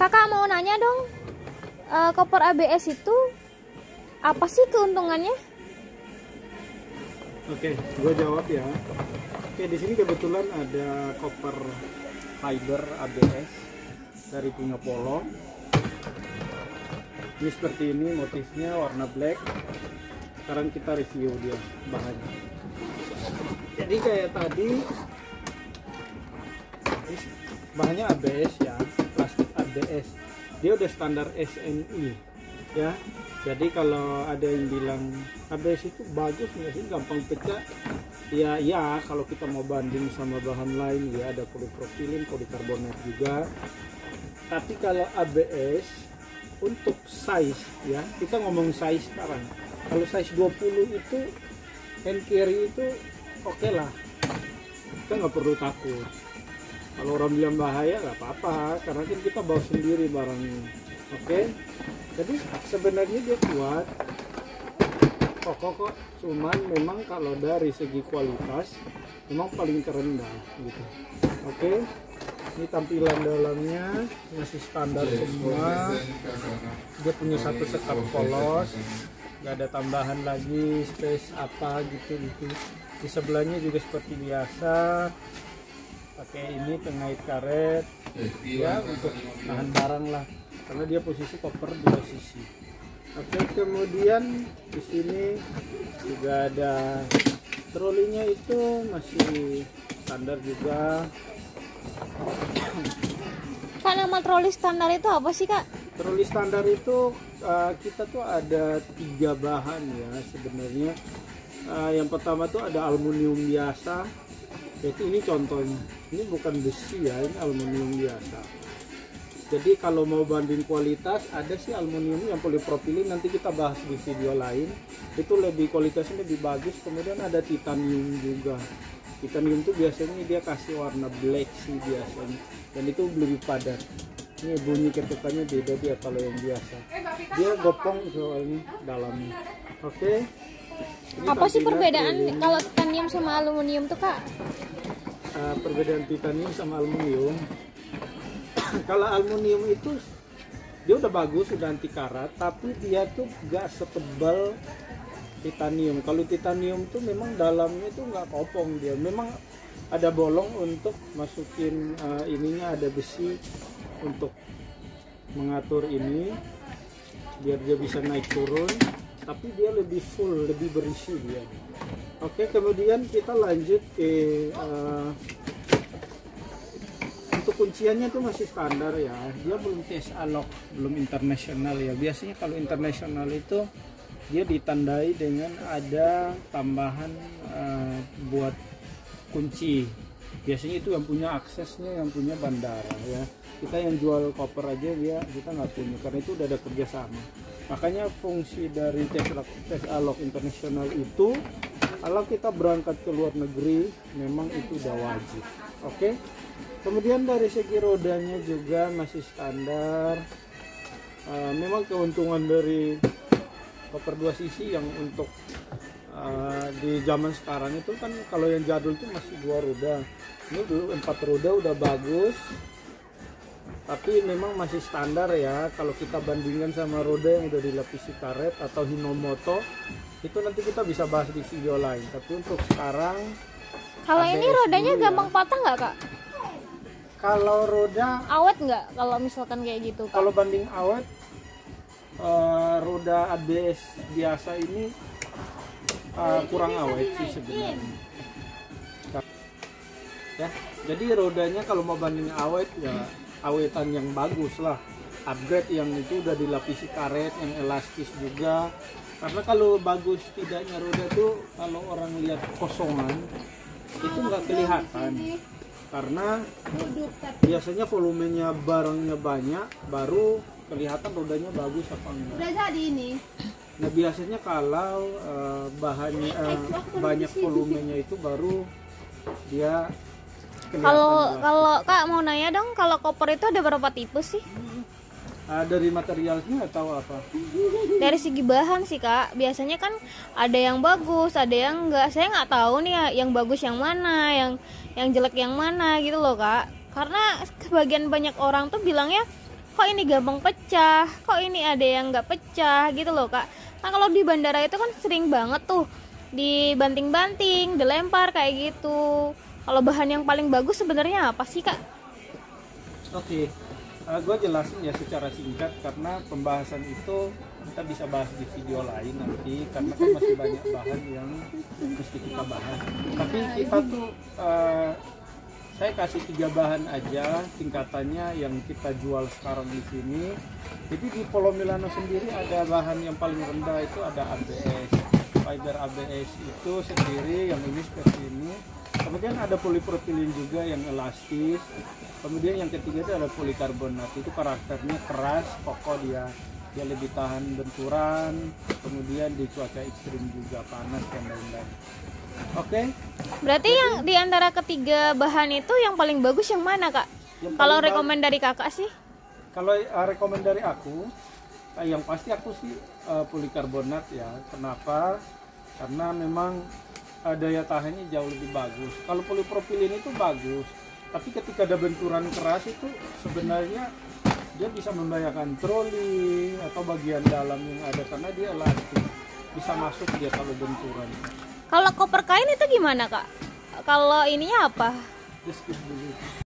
Kakak mau nanya dong, koper ABS itu apa sih keuntungannya? Oke, gue jawab ya. Oke, di sini kebetulan ada koper fiber ABS dari punya Polo. Ini seperti ini motifnya, warna black. Sekarang kita review dia bahannya. Jadi kayak tadi, bahannya ABS ya, plastik ABS. Dia udah standar SNI ya. Jadi kalau ada yang bilang ABS itu bagus nggak sih, gampang pecah, ya kalau kita mau banding sama bahan lain ya ada polipropilin, polikarbonat juga. Tapi kalau ABS untuk size ya, kita ngomong size sekarang. Kalau size 20 itu hand carry itu oke lah, kita nggak perlu takut. Kalau orang bilang bahaya nggak apa-apa, karena kan kita bawa sendiri barangnya. Oke, jadi sebenarnya dia kuat, kokoh kok. Cuman memang kalau dari segi kualitas memang paling terendah gitu. Oke, ini tampilan dalamnya masih standar semua. Dia punya satu sekap polos, nggak ada tambahan lagi space apa gitu. Di sebelahnya juga seperti biasa, pakai ini pengait karet ya untuk tahan barang lah, karena dia posisi koper dua sisi. Oke, kemudian di sini juga ada trolinya, itu masih standar juga. Kak, nama troli standar itu apa sih, Kak? Troli standar itu kita tuh ada 3 bahan ya sebenarnya. Yang pertama tuh ada aluminium biasa, yaitu ini contohnya. Ini bukan besi ya, ini aluminium biasa. Jadi kalau mau banding kualitas, ada sih aluminium yang polipropilin, nanti kita bahas di video lain. Itu lebih kualitasnya lebih bagus. Kemudian ada titanium juga. Titanium tuh biasanya dia kasih warna black sih biasanya, dan itu lebih padat. Ini bunyi ketukannya beda dia kalau yang biasa. Dia gopong soalnya dalamnya. Oke. Ini Apa sih perbedaan ini. kalau titanium sama aluminium tuh, Kak? Perbedaan titanium sama aluminium. Kalau aluminium itu dia udah bagus, udah anti karat, tapi dia tuh gak setebal titanium. Kalau titanium tuh memang dalamnya tuh nggak kopong, dia memang ada bolong untuk masukin ininya, ada besi untuk mengatur ini biar dia bisa naik turun, tapi dia lebih full, lebih berisi dia. Oke, kemudian kita lanjut ke untuk kunciannya tuh masih standar ya, dia belum TSA lock, belum internasional ya. Biasanya kalau internasional itu dia ditandai dengan ada tambahan buat kunci. Biasanya itu yang punya aksesnya, yang punya bandara ya. Kita yang jual koper aja kita nggak punya, karena itu udah ada kerjasama. Makanya fungsi dari TSA lock internasional itu kalau kita berangkat ke luar negeri memang itu udah wajib. Oke. Kemudian dari segi rodanya juga masih standar. Memang keuntungan dari koper 2 sisi yang untuk di zaman sekarang itu kan, kalau yang jadul itu masih 2 roda. Ini dulu 4 roda udah bagus, tapi memang masih standar ya. Kalau kita bandingkan sama roda yang udah dilapisi karet atau Hinomoto, itu nanti kita bisa bahas di video lain. Tapi untuk sekarang, Kalau ini rodanya gampang patah nggak, Kak? Kalau roda Awet nggak kalau misalkan kayak gitu, Kak? kalau banding awet, roda ABS biasa ini kurang awet sih sebenarnya ya. Jadi rodanya kalau mau banding awet ya awetan yang bagus lah, upgrade yang itu udah dilapisi karet, yang elastis juga. Karena kalau bagus tidaknya roda tuh, kalau orang lihat kosongan itu nggak kelihatan, karena biasanya volumenya barangnya banyak baru kelihatan rodanya bagus apa enggak. Udah jadi ini. Nah biasanya kalau bahannya banyak volumenya itu baru dia kelihatan. Kalau Kak mau nanya dong, kalau koper itu ada berapa tipe sih? Dari materialnya atau apa? Dari segi bahan sih, Kak. Biasanya kan ada yang bagus, ada yang enggak. Saya nggak tahu nih ya, yang bagus yang mana, yang jelek yang mana gitu loh, Kak. Karena sebagian banyak orang tuh bilangnya kok ini gampang pecah, kok ini ada yang nggak pecah gitu loh Kak. Nah kalau di bandara itu kan sering banget tuh dibanting-banting, dilempar kayak gitu. Kalau bahan yang paling bagus sebenarnya apa sih Kak? Oke, gue jelasin ya secara singkat karena pembahasan itu kita bisa bahas di video lain nanti karena kan masih banyak bahan yang mesti kita bahas. Tapi kita tuh saya kasih 3 bahan aja singkatannya yang kita jual sekarang di sini. Jadi di Polo Milano sendiri ada bahan yang paling rendah itu ada ABS, fiber ABS itu sendiri yang ini seperti ini. Kemudian ada polipropilin juga yang elastis. Kemudian yang ketiga itu ada polikarbonat, itu karakternya keras, kokoh dia lebih tahan benturan. Kemudian di cuaca ekstrim juga panas dan lain-lain. Oke. Berarti yang di antara ketiga bahan itu yang paling bagus yang mana Kak? Kalau rekomend dari Kakak sih? Kalau rekomend dari aku, yang pasti aku sih polikarbonat ya. Kenapa? Karena memang daya tahannya jauh lebih bagus. Kalau polipropilin itu bagus, tapi ketika ada benturan keras itu sebenarnya dia bisa membahayakan troli atau bagian dalam yang ada karena dia elastis, bisa masuk dia kalau benturan. Kalau koper kain itu gimana Kak? Kalau ininya apa? Just skip dulu.